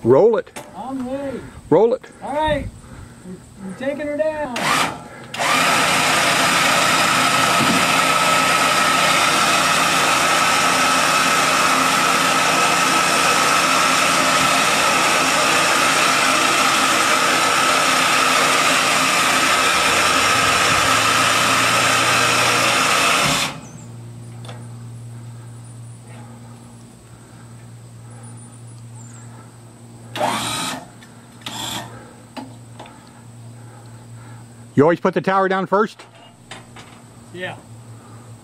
Roll it. I'm ready. Roll it. All right. We're taking her down. You always put the tower down first? Yeah.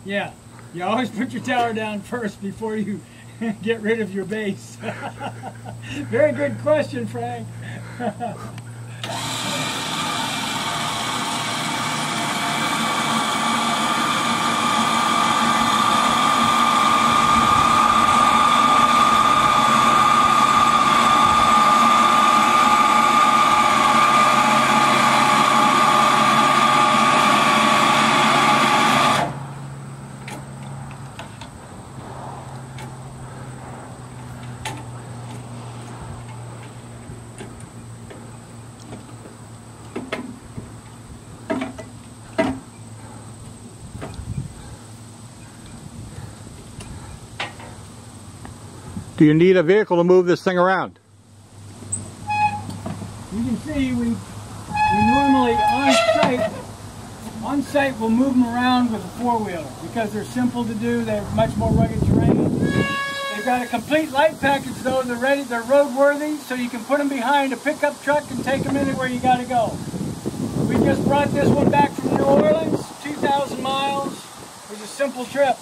Yeah. You always put your tower down first before you get rid of your base. Very good question, Frank. Do you need a vehicle to move this thing around? You can see we normally on site we'll move them around with a four-wheeler because they're simple to do. They're much more rugged terrain. They've got a complete light package though. They're ready. They're roadworthy, so you can put them behind a pickup truck and take them anywhere you got to go. We just brought this one back from New Orleans, 2,000 miles. It was a simple trip.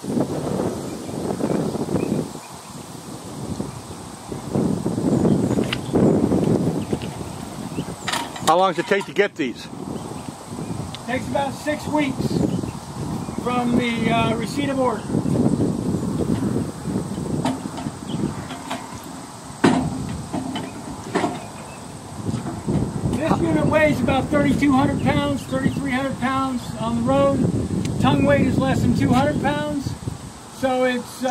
How long does it take to get these? Takes about 6 weeks from the receipt of order. This unit weighs about 3,200 pounds, 3,300 pounds on the road. Tongue weight is less than 200 pounds. So it's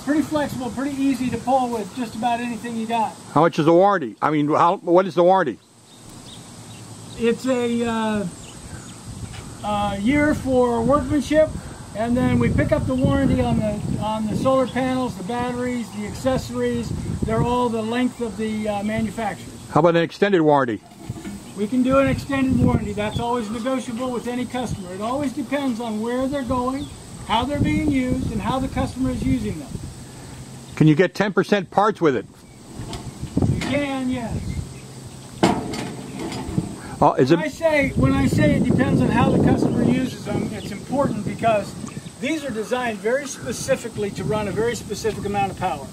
pretty flexible, pretty easy to pull with just about anything you got. How much is the warranty? I mean, what is the warranty? It's a year for workmanship, and then we pick up the warranty on the solar panels, the batteries, the accessories. They're all the length of the manufacturers. How about an extended warranty? We can do an extended warranty. That's always negotiable with any customer. It always depends on where they're going, how they're being used, and how the customer is using them. Can you get 10% parts with it? You can, yes. Oh, when I say it depends on how the customer uses them, it's important because these are designed very specifically to run a very specific amount of power.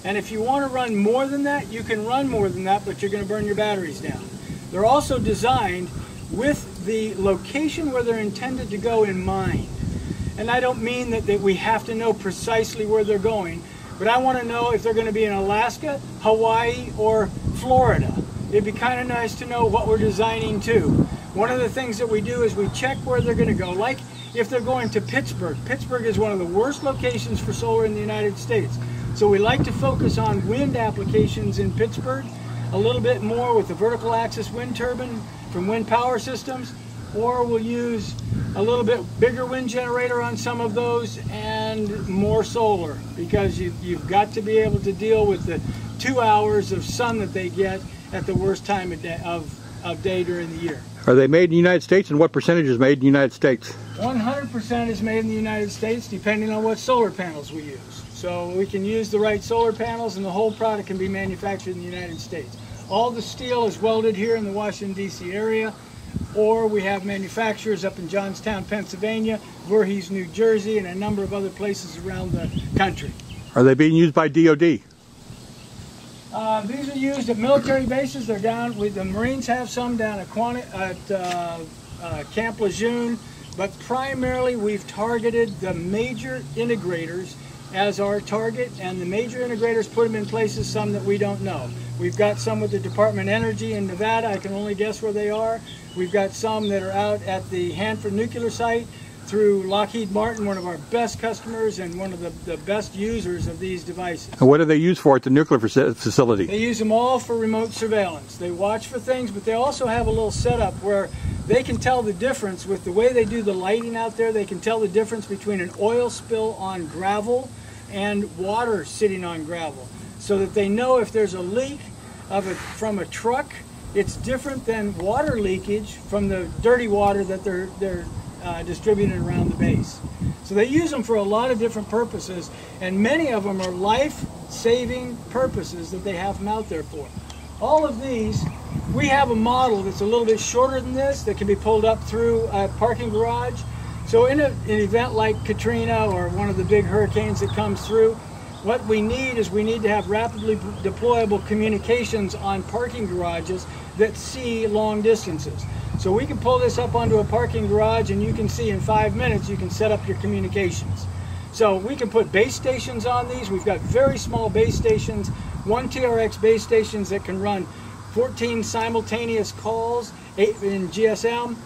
And if you want to run more than that, you can run more than that, but you're going to burn your batteries down. They're also designed with the location where they're intended to go in mind. And I don't mean that we have to know precisely where they're going, but I want to know if they're going to be in Alaska, Hawaii, or Florida. It'd be kind of nice to know what we're designing to. One of the things that we do is we check where they're going to go. Like if they're going to Pittsburgh. Pittsburgh is one of the worst locations for solar in the United States. So we like to focus on wind applications in Pittsburgh, a little bit more with the vertical axis wind turbine from wind power systems, or we'll use a little bit bigger wind generator on some of those and more solar, because you've got to be able to deal with the 2 hours of sun that they get at the worst time of day during the year. Are they made in the United States, and what percentage is made in the United States? 100% is made in the United States, depending on what solar panels we use. So we can use the right solar panels and the whole product can be manufactured in the United States. All the steel is welded here in the Washington, D.C. area, or we have manufacturers up in Johnstown, Pennsylvania, Voorhees, New Jersey, and a number of other places around the country. Are they being used by DOD? These are used at military bases. They're down with the Marines have some down at Camp Lejeune, but primarily we've targeted the major integrators as our target, and the major integrators put them in places some that we don't know. We've got some with the Department of Energy in Nevada. I can only guess where they are. We've got some that are out at the Hanford nuclear site, through Lockheed Martin, one of our best customers and one of the best users of these devices. And what do they use for at the nuclear facility? They use them all for remote surveillance. They watch for things, but they also have a little setup where they can tell the difference with the way they do the lighting out there. They can tell the difference between an oil spill on gravel and water sitting on gravel, so that they know if there's a leak from a truck, it's different than water leakage from the dirty water that they're distributed around the base. So they use them for a lot of different purposes, and many of them are life-saving purposes that they have them out there for. All of these, we have a model that's a little bit shorter than this that can be pulled up through a parking garage. So in an event like Katrina or one of the big hurricanes that comes through, what we need to have rapidly deployable communications on parking garages that see long distances. So we can pull this up onto a parking garage, and you can see in 5 minutes you can set up your communications. So we can put base stations on these. We've got very small base stations, 1 TRX base stations that can run 14 simultaneous calls, 8 in GSM,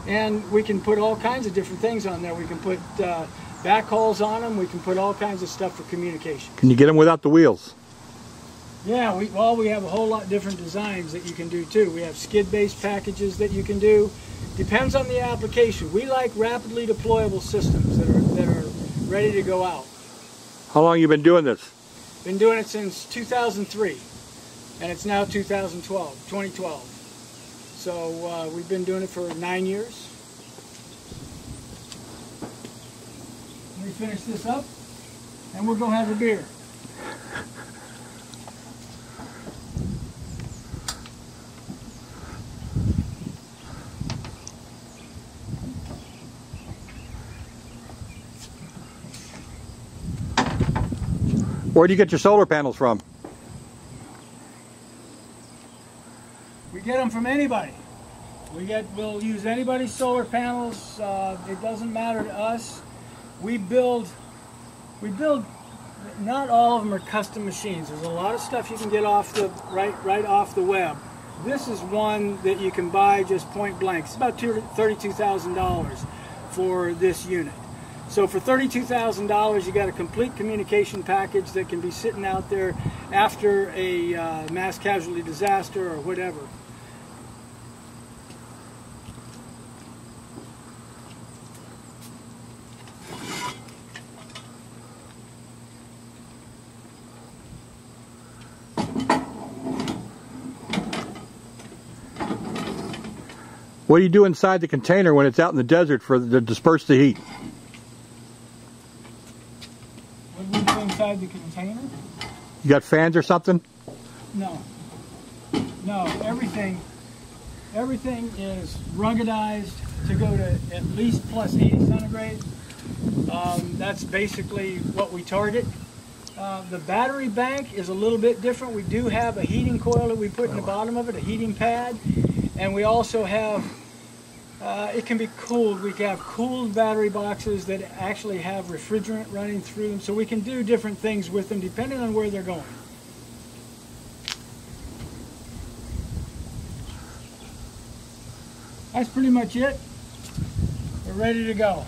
and we can put all kinds of different things on there. We can put backhauls on them. We can put all kinds of stuff for communication. Can you get them without the wheels? Yeah, we have a whole lot different designs that you can do too. We have skid-based packages that you can do. Depends on the application. We like rapidly deployable systems that are ready to go out. How long have you been doing this? Been doing it since 2003, and it's now 2012. So we've been doing it for 9 years. Let me finish this up, and we'll go have a beer. Where do you get your solar panels from? We get them from anybody. We'll use anybody's solar panels. It doesn't matter to us. We build. Not all of them are custom machines. There's a lot of stuff you can get off the right off the web. This is one that you can buy just point blank. It's about $32,000 for this unit. So for $32,000, you got a complete communication package that can be sitting out there after a mass casualty disaster or whatever. What do you do inside the container when it's out in the desert to disperse the heat? What do we do inside the container? You got fans or something? No. No, everything is ruggedized to go to at least plus 80 centigrade. That's basically what we target. The battery bank is a little bit different. We do have a heating coil that we put in the bottom of it, a heating pad. And we also have, it can be cooled. We can have cooled battery boxes that actually have refrigerant running through them. So we can do different things with them depending on where they're going. That's pretty much it. We're ready to go.